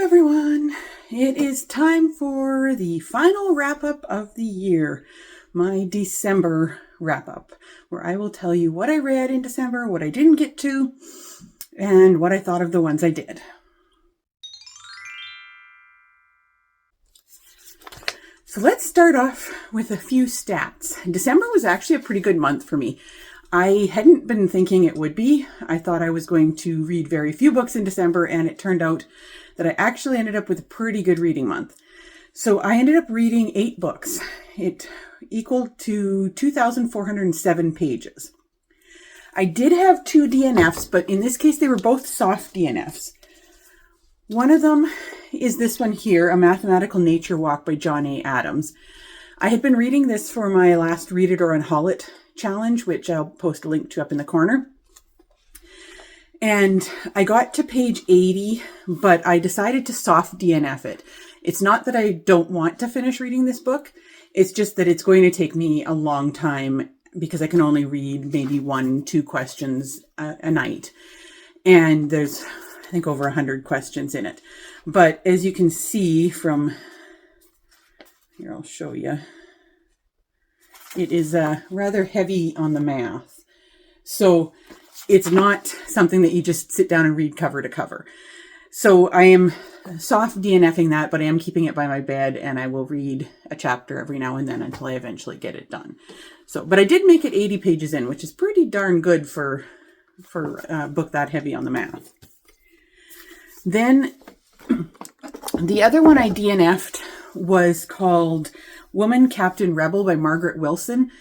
everyone. It is time for the final wrap-up of the year, my December wrap-up, where I will tell you what I read in December, what I didn't get to, and what I thought of the ones I did. So let's start off with a few stats. December was actually a pretty good month for me. I hadn't been thinking it would be. I thought I was going to read very few books in December, and it turned out that I actually ended up with a pretty good reading month. So I ended up reading 8 books. It equaled to 2,407 pages. I did have 2 DNFs, but in this case, they were both soft DNFs. One of them is this one here, A Mathematical Nature Walk by John A. Adams. I had been reading this for my last Read It or Unhaul It challenge, which I'll post a link to up in the corner. And I got to page 80, but I decided to soft DNF it. It's not that I don't want to finish reading this book. It's just that it's going to take me a long time because I can only read maybe 1-2 questions a night. And there's, I think, over 100 questions in it. But as you can see from, here I'll show you, it is rather heavy on the math. So it's not something that you just sit down and read cover to cover. So I am soft DNFing that, but I am keeping it by my bed, and I will read a chapter every now and then until I eventually get it done. So, but I did make it 80 pages in, which is pretty darn good for a book that heavy on the math. Then the other one I DNF'd was called Woman Captain Rebel by Margaret Wilson.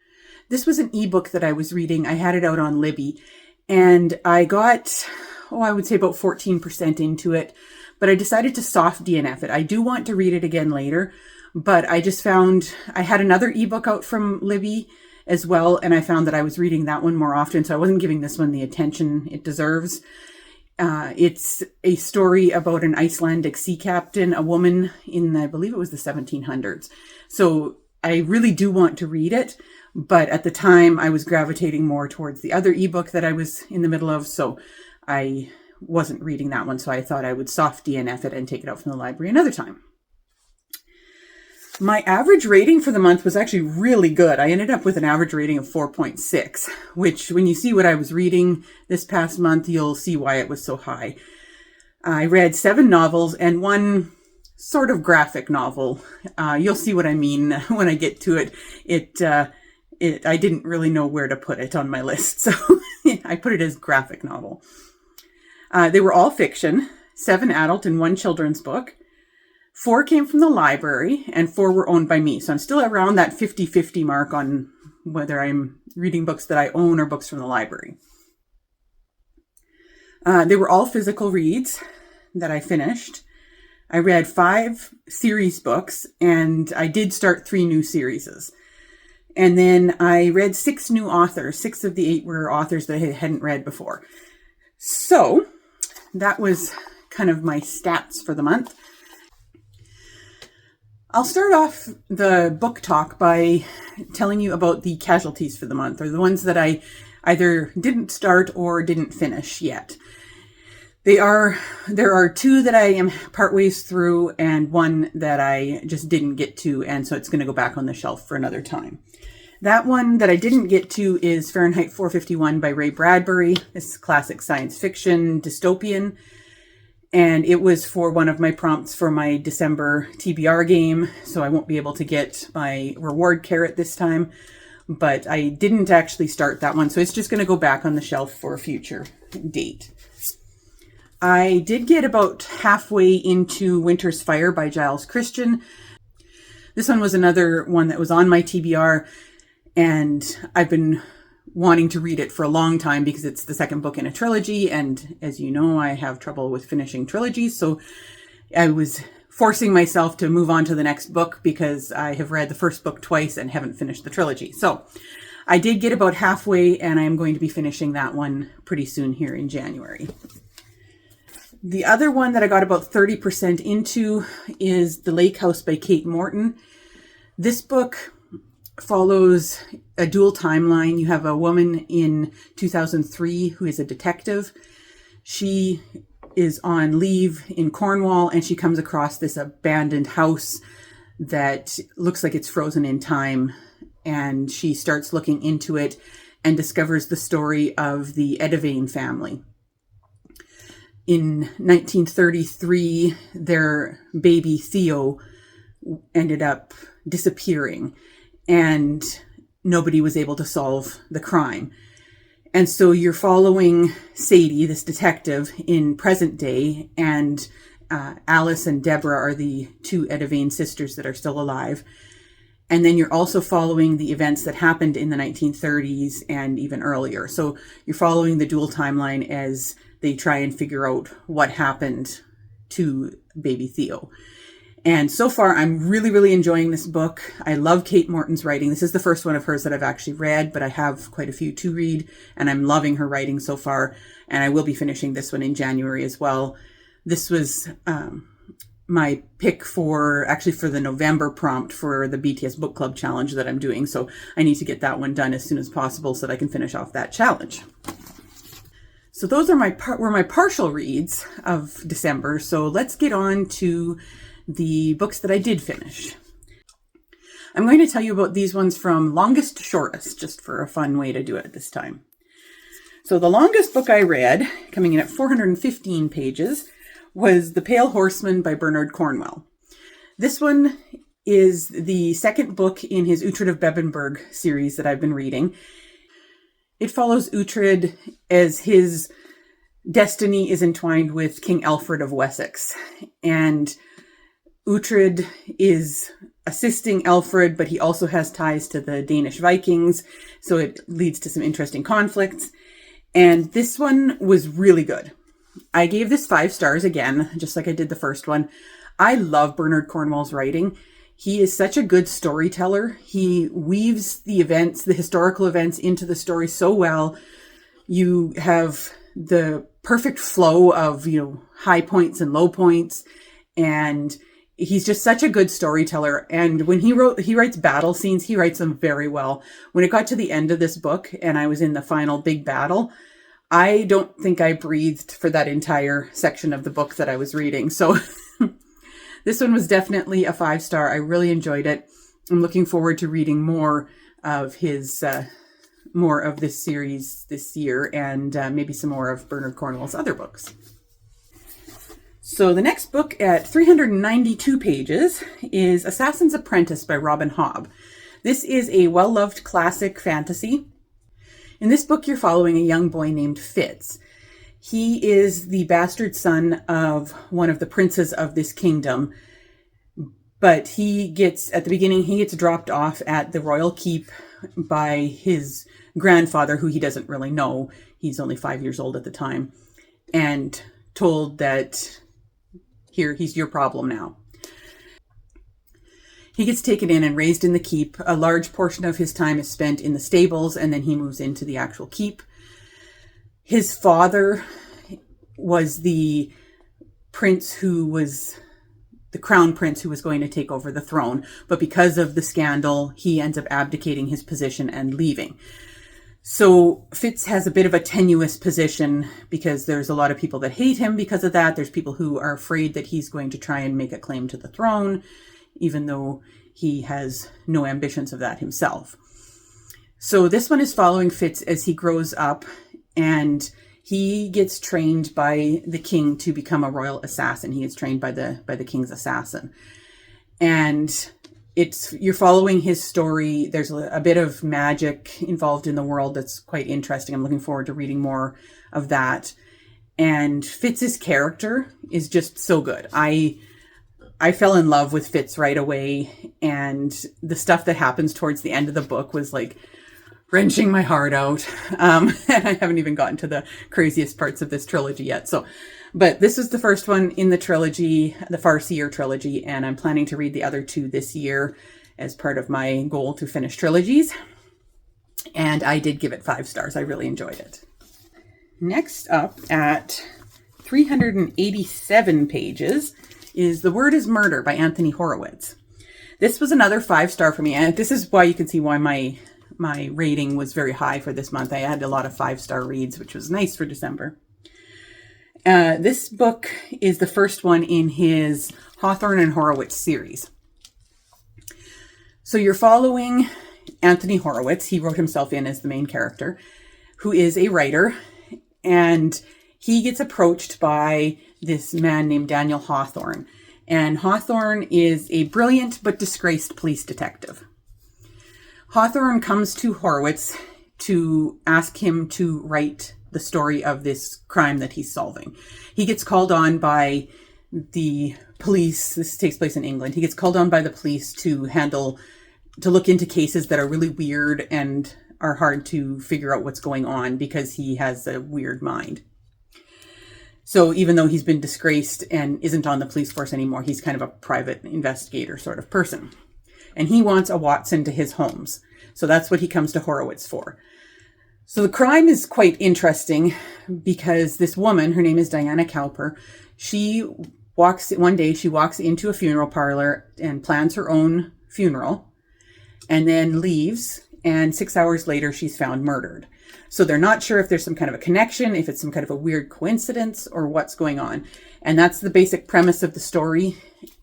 This was an ebook that I was reading. I had it out on Libby, and I got, I would say about 14% into it, but I decided to soft DNF it. I do want to read it again later, but I just found I had another ebook out from Libby as well, and I found that I was reading that one more often, so I wasn't giving this one the attention it deserves. It's a story about an Icelandic sea captain, a woman in, I believe it was the 1700s. So I really do want to read it, but at the time I was gravitating more towards the other ebook that I was in the middle of, so I wasn't reading that one, so I thought I would soft DNF it and take it out from the library another time. My average rating for the month was actually really good. I ended up with an average rating of 4.6, which when you see what I was reading this past month, you'll see why it was so high. I read 7 novels and 1 sort of graphic novel. You'll see what I mean when I get to it. I didn't really know where to put it on my list, so I put it as graphic novel. They were all fiction, 7 adult and 1 children's book. 4 came from the library and 4 were owned by me. So I'm still around that 50-50 mark on whether I'm reading books that I own or books from the library. They were all physical reads that I finished. I read 5 series books, and I did start 3 new series. And then I read 6 new authors. 6 of the 8 were authors that I hadn't read before. So that was kind of my stats for the month. I'll start off the book talk by telling you about the casualties for the month, or the ones that I either didn't start or didn't finish yet. There are 2 that I am partways through and 1 that I just didn't get to, and so it's going to go back on the shelf for another time. That one that I didn't get to is Fahrenheit 451 by Ray Bradbury. This is classic science fiction dystopian. And it was for one of my prompts for my December TBR game, so I won't be able to get my reward carrot this time. But I didn't actually start that one, so it's just going to go back on the shelf for a future date. I did get about halfway into Winter's Fire by Giles Christian. This one was another one that was on my TBR, and I've been wanting to read it for a long time because it's the second book in a trilogy, and as you know, I have trouble with finishing trilogies, so I was forcing myself to move on to the next book because I have read the first book twice and haven't finished the trilogy. So I did get about halfway, and I am going to be finishing that one pretty soon here in January. The other one that I got about 30% into is The Lake House by Kate Morton. This book follows a dual timeline. You have a woman in 2003 who is a detective. She is on leave in Cornwall, and she comes across this abandoned house that looks like it's frozen in time. And she starts looking into it and discovers the story of the Edivane family. In 1933, their baby Theo ended up disappearing, and nobody was able to solve the crime. And so you're following Sadie, this detective, in present day, and Alice and Deborah are the two Edivane sisters that are still alive. And then you're also following the events that happened in the 1930s and even earlier. So you're following the dual timeline as they try and figure out what happened to baby Theo. And so far, I'm really, really enjoying this book. I love Kate Morton's writing. This is the first one of hers that I've actually read, but I have quite a few to read, and I'm loving her writing so far. And I will be finishing this one in January as well. This was my pick for the November prompt for the BTS Book Club challenge that I'm doing. So I need to get that one done as soon as possible so that I can finish off that challenge. So those are my partial reads of December. So let's get on to the books that I did finish. I'm going to tell you about these ones from longest to shortest, just for a fun way to do it this time. So the longest book I read, coming in at 415 pages, was The Pale Horseman by Bernard Cornwell. This one is the second book in his Uhtred of Bebbanburg series that I've been reading. It follows Uhtred as his destiny is entwined with King Alfred of Wessex. And Uhtred is assisting Alfred, but he also has ties to the Danish Vikings, so it leads to some interesting conflicts. And this one was really good. I gave this 5 stars again, just like I did the first one. I love Bernard Cornwell's writing. He is such a good storyteller. He weaves the events, the historical events, into the story so well. You have the perfect flow of, high points and low points. And he's just such a good storyteller. And when he writes battle scenes, he writes them very well. When it got to the end of this book and I was in the final big battle, I don't think I breathed for that entire section of the book that I was reading. So this one was definitely a 5-star. I really enjoyed it. I'm looking forward to reading more of his, more of this series this year, and maybe some more of Bernard Cornwell's other books. So the next book at 392 pages is Assassin's Apprentice by Robin Hobb. This is a well-loved classic fantasy. In this book, you're following a young boy named Fitz. He is the bastard son of one of the princes of this kingdom, but he gets dropped off at the royal keep by his grandfather, who he doesn't really know. He's only 5 years old at the time, and told that, here, he's your problem now. He gets taken in and raised in the keep. A large portion of his time is spent in the stables, and then he moves into the actual keep. His father was the crown prince who was going to take over the throne. But because of the scandal, he ends up abdicating his position and leaving. So Fitz has a bit of a tenuous position because there's a lot of people that hate him because of that. There's people who are afraid that he's going to try and make a claim to the throne, even though he has no ambitions of that himself. So this one is following Fitz as he grows up, and he gets trained by the king to become a royal assassin. He gets trained by the king's assassin. And you're following his story. There's a bit of magic involved in the world that's quite interesting. I'm looking forward to reading more of that. And Fitz's character is just so good. I fell in love with Fitz right away, and the stuff that happens towards the end of the book was like wrenching my heart out. And I haven't even gotten to the craziest parts of this trilogy yet. But this is the first one in the trilogy, the Farseer trilogy, and I'm planning to read the other 2 this year as part of my goal to finish trilogies. And I did give it 5 stars. I really enjoyed it. Next up at 387 pages is The Word is Murder by Anthony Horowitz. This was another 5-star for me, and this is why you can see why my rating was very high for this month. I had a lot of 5-star reads, which was nice for December. This book is the first one in his Hawthorne and Horowitz series. So you're following Anthony Horowitz. He wrote himself in as the main character, who is a writer, and he gets approached by this man named Daniel Hawthorne. And Hawthorne is a brilliant but disgraced police detective. Hawthorne comes to Horowitz to ask him to write the story of this crime that he's solving. He gets called on by the police. This takes place in England. He gets called on by the police to look into cases that are really weird and are hard to figure out what's going on because he has a weird mind. So even though he's been disgraced and isn't on the police force anymore, he's kind of a private investigator sort of person. And he wants a Watson to his Holmes. So that's what he comes to Horowitz for. So the crime is quite interesting because this woman, her name is Diana Cowper, one day she walks into a funeral parlor and plans her own funeral and then leaves. And 6 hours later, she's found murdered. So they're not sure if there's some kind of a connection, if it's some kind of a weird coincidence or what's going on. And that's the basic premise of the story.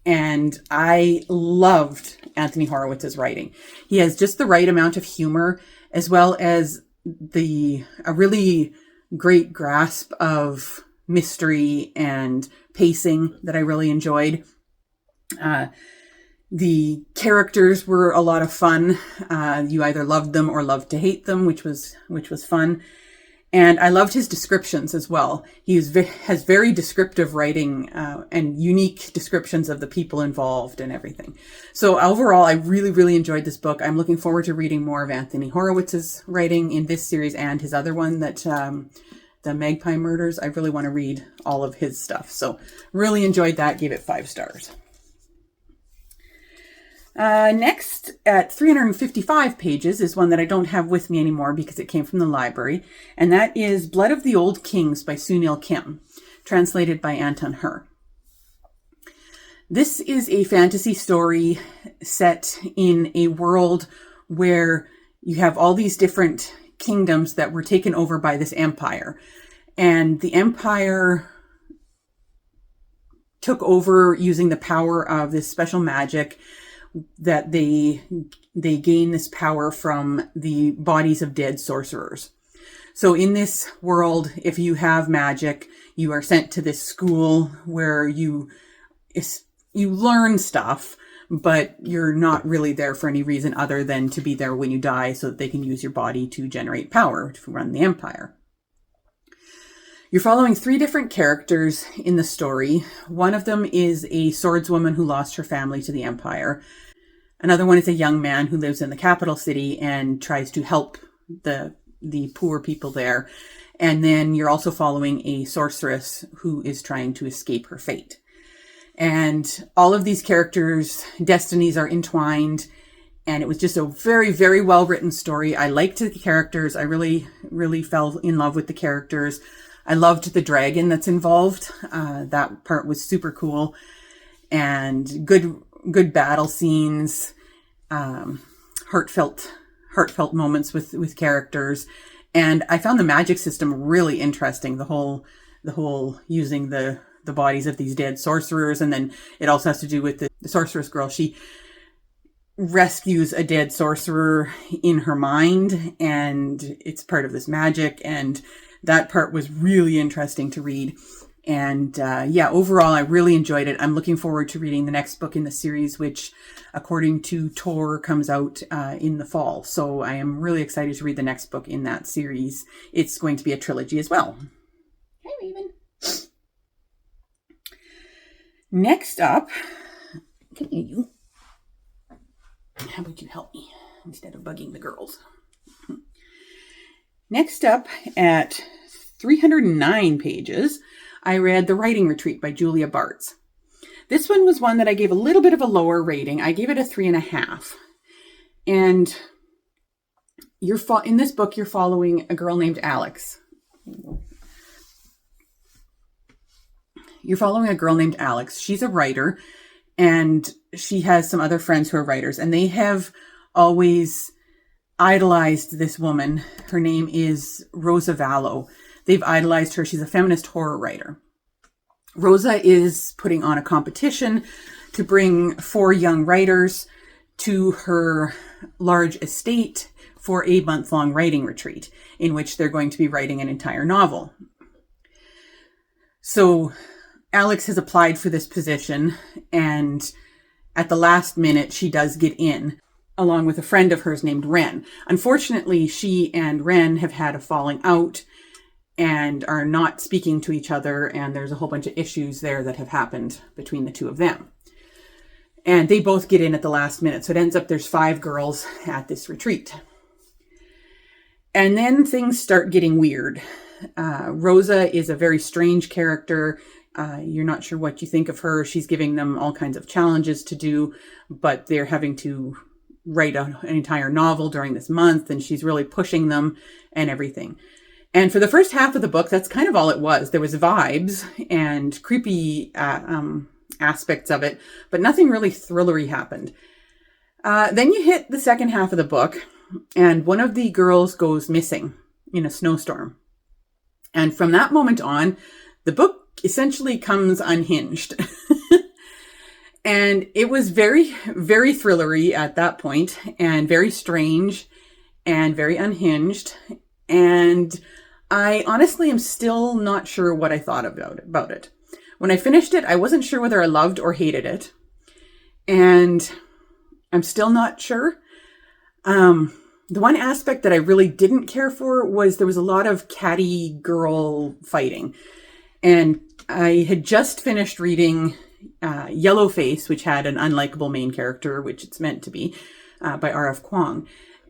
And I loved Anthony Horowitz's writing. He has just the right amount of humor, as well as a really great grasp of mystery and pacing that I really enjoyed. The characters were a lot of fun. You either loved them or loved to hate them, which was fun. And I loved his descriptions as well. He has very descriptive writing and unique descriptions of the people involved and everything. So overall, I really, really enjoyed this book. I'm looking forward to reading more of Anthony Horowitz's writing in this series and his other one, that the Magpie Murders. I really want to read all of his stuff. So really enjoyed that. Gave it 5 stars. Next, at 355 pages, is one that I don't have with me anymore because it came from the library, and that is Blood of the Old Kings by Sunil Kim, translated by Anton Hur. This is a fantasy story set in a world where you have all these different kingdoms that were taken over by this empire, and the empire took over using the power of this special magic that they gain this power from the bodies of dead sorcerers. So in this world, if you have magic, you are sent to this school where you learn stuff, but you're not really there for any reason other than to be there when you die so that they can use your body to generate power to run the empire. You're following 3 different characters in the story. One of them is a swordswoman who lost her family to the empire. Another one is a young man who lives in the capital city and tries to help the poor people there. And then you're also following a sorceress who is trying to escape her fate. And all of these characters' destinies are entwined. And it was just a very, very well written story. I liked the characters. I really, really fell in love with the characters. I loved the dragon that's involved. That part was super cool. And good battle scenes, heartfelt moments with characters. And I found the magic system really interesting. The whole using the bodies of these dead sorcerers. And then it also has to do with the sorceress girl. She rescues a dead sorcerer in her mind, and it's part of this magic. And that part was really interesting to read. And overall, I really enjoyed it. I'm looking forward to reading the next book in the series, which, according to Tor, comes out in the fall. So I am really excited to read the next book in that series. It's going to be a trilogy as well. Hi, Raven. Next up, come here, you. How about you help me instead of bugging the girls? Next up, at 309 pages, I read The Writing Retreat by Julia Bartz. This one was one that I gave a little bit of a lower rating. I gave it a 3.5. And in this book, you're following a girl named Alex. You're following a girl named Alex. She's a writer, and she has some other friends who are writers, and they have always idolized this woman. Her name is Rosa Vallow. They've idolized her. She's a feminist horror writer. Rosa is putting on a competition to bring 4 young writers to her large estate for a month-long writing retreat in which they're going to be writing an entire novel. So Alex has applied for this position, and at the last minute she does get in, along with a friend of hers named Ren. Unfortunately, she and Ren have had a falling out and are not speaking to each other, and there's a whole bunch of issues there that have happened between the two of them. And they both get in at the last minute, so it ends up there's 5 girls at this retreat. And then things start getting weird. Rosa is a very strange character. You're not sure what you think of her. She's giving them all kinds of challenges to do, but they're having to write an entire novel during this month, and she's really pushing them and everything. And for the first half of the book, that's kind of all it was. There was vibes and creepy aspects of it, but nothing really thrillery happened. Then you hit the second half of the book, and one of the girls goes missing in a snowstorm. And from that moment on, the book essentially comes unhinged. And it was very, very thrillery at that point, and very strange and very unhinged. And I honestly am still not sure what I thought about it. When I finished it, I wasn't sure whether I loved or hated it. And I'm still not sure. The one aspect that I really didn't care for was there was a lot of catty girl fighting. And I had just finished reading Yellowface, which had an unlikable main character, which it's meant to be, by R.F. Kuang.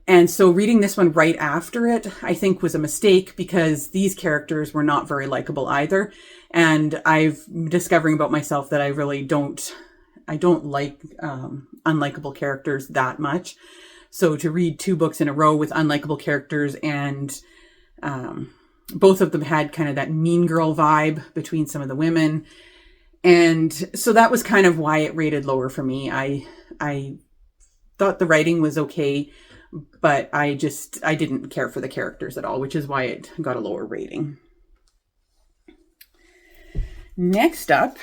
And so reading this one right after it, I think was a mistake because these characters were not very likable either. And I'm discovering about myself that I really don't like unlikable characters that much. So to read 2 books in a row with unlikable characters, and both of them had kind of that mean girl vibe between some of the women. And so that was kind of why it rated lower for me. I thought the writing was okay, but I didn't care for the characters at all, which is why it got a lower rating. Next up,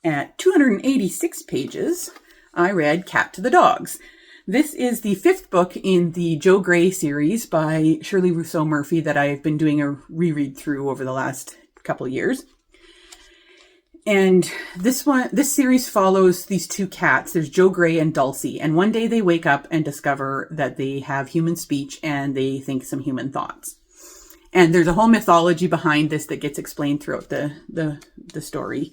at 286 pages, I read Cat to the Dogs. This is the 5th book in the Jo Gray series by Shirley Rousseau Murphy that I've been doing a reread through over the last couple of years. And this series follows these 2 cats. There's Jo Gray and Dulcie. And one day they wake up and discover that they have human speech and they think some human thoughts. And there's a whole mythology behind this that gets explained throughout the story.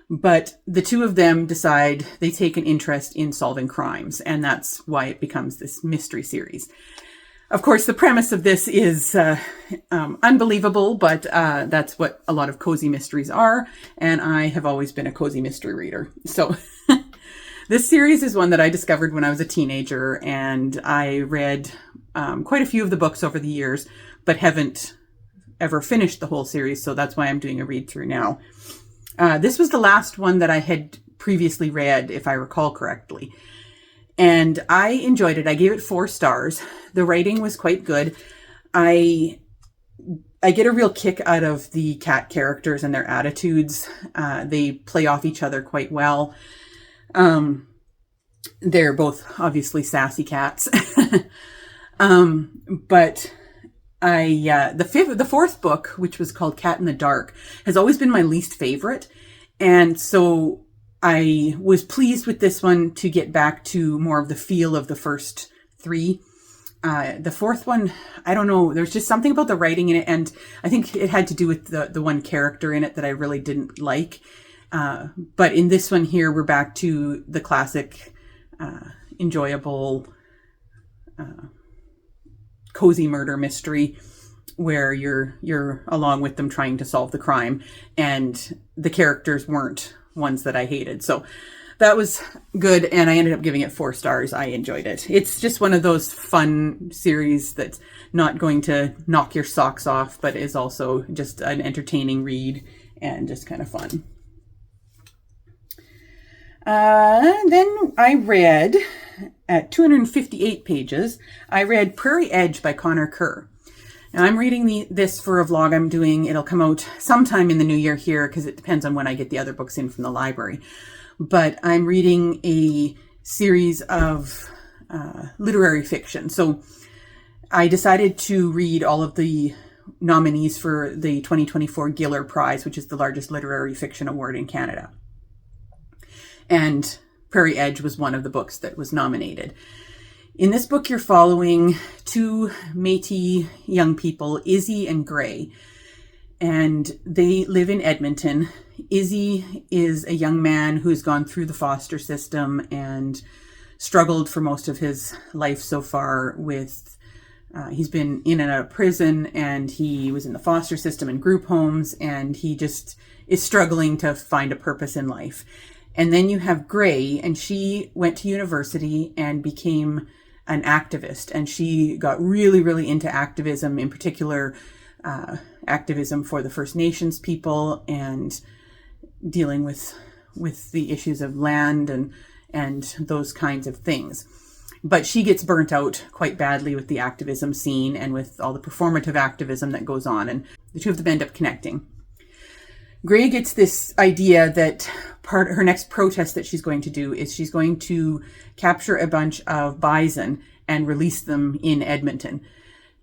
But the 2 of them decide they take an interest in solving crimes. And that's why it becomes this mystery series. Of course, the premise of this is unbelievable, but that's what a lot of cozy mysteries are. And I have always been a cozy mystery reader. So this series is one that I discovered when I was a teenager. And I read quite a few of the books over the years, but haven't ever finished the whole series. So that's why I'm doing a read through now. This was the last one that I had previously read, if I recall correctly. And I enjoyed it. I gave it 4 stars. The writing was quite good. I get a real kick out of the cat characters and their attitudes. They play off each other quite well. They're both obviously sassy cats. But the 4th book, which was called Cat in the Dark, has always been my least favorite. And so I was pleased with this one to get back to more of the feel of the first 3. The 4th one, I don't know. There's just something about the writing in it. And I think it had to do with the one character in it that I really didn't like. But in this one here, we're back to the classic, enjoyable, cozy murder mystery where you're along with them trying to solve the crime, and the characters weren't ones that I hated. So that was good, and I ended up giving it 4 stars. I enjoyed it. It's just one of those fun series that's not going to knock your socks off, but is also just an entertaining read and just kind of fun. Then I read, at 258 pages, I read Prairie Edge by Connor Kerr. Now I'm reading this for a vlog I'm doing. It'll come out sometime in the new year here because it depends on when I get the other books in from the library. But I'm reading a series of literary fiction. So I decided to read all of the nominees for the 2024 Giller Prize, which is the largest literary fiction award in Canada. And Prairie Edge was one of the books that was nominated. In this book, you're following two Métis young people, Izzy and Gray, and they live in Edmonton. Izzy is a young man who's gone through the foster system and struggled for most of his life so far with, he's been in and out of prison, and he was in the foster system and group homes, and he just is struggling to find a purpose in life. And then you have Gray, and she went to university and became an activist, and she got really, really into activism, in particular activism for the First Nations people and dealing with the issues of land and those kinds of things. But she gets burnt out quite badly with the activism scene and with all the performative activism that goes on, and the two of them end up connecting. Gray gets this idea that her next protest that she's going to do is she's going to capture a bunch of bison and release them in Edmonton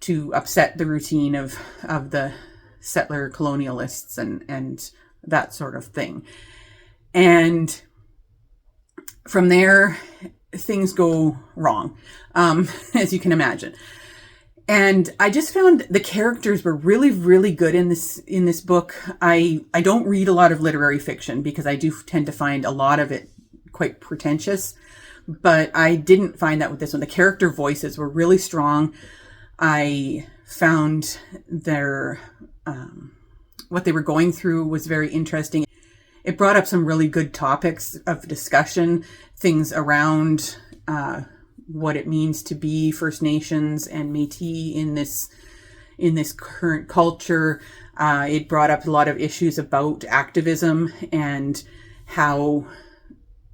to upset the routine of the settler colonialists and that sort of thing. And from there, things go wrong, as you can imagine. And I just found the characters were really, really good in this book. I don't read a lot of literary fiction because I do tend to find a lot of it quite pretentious, but I didn't find that with this one. The character voices were really strong. I found their what they were going through was very interesting. It brought up some really good topics of discussion, things around what it means to be First Nations and Métis in this current culture. It brought up a lot of issues about activism and how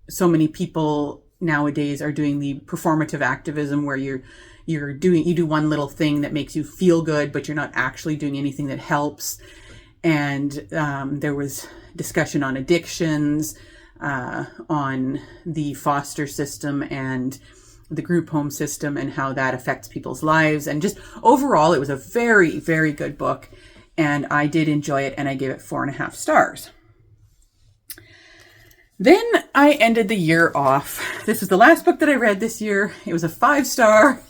so many people nowadays are doing the performative activism where you do one little thing that makes you feel good, but you're not actually doing anything that helps. And there was discussion on addictions, on the foster system and the group home system and how that affects people's lives. And just overall, it was a very, very good book. And I did enjoy it, and I gave it 4.5 stars. Then I ended the year off. This was the last book that I read this year. It was a 5-star.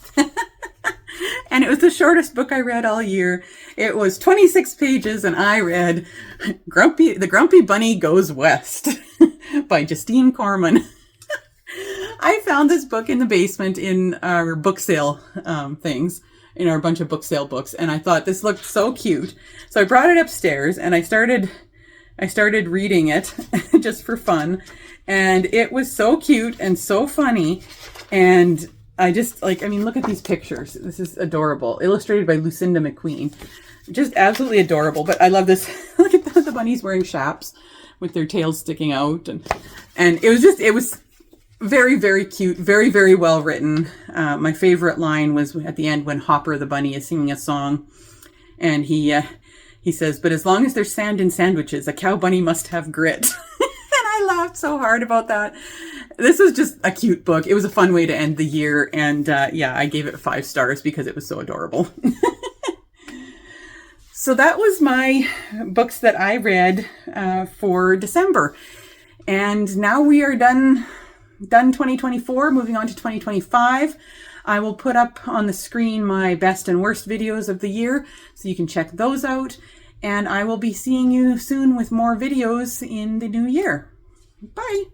And it was the shortest book I read all year. It was 26 pages, and I read The Grumpy Bunny Goes West by Justine Corman. I found this book in the basement in our book sale things, in our bunch of book sale books, and I thought this looked so cute. So I brought it upstairs, and I started reading it just for fun, and it was so cute and so funny, and I just, look at these pictures. This is adorable. Illustrated by Lucinda McQueen. Just absolutely adorable. But I love this. Look at the bunnies wearing chaps with their tails sticking out. And it was very, very cute. Very, very well written. My favorite line was at the end when Hopper the bunny is singing a song. And he says, "But as long as there's sand in sandwiches, a cow bunny must have grit." I laughed so hard about that. This was just a cute book. It was a fun way to end the year. And I gave it 5 stars because it was so adorable. So that was my books that I read for December. And now we are done 2024, moving on to 2025. I will put up on the screen my best and worst videos of the year, so you can check those out. And I will be seeing you soon with more videos in the new year. Bye.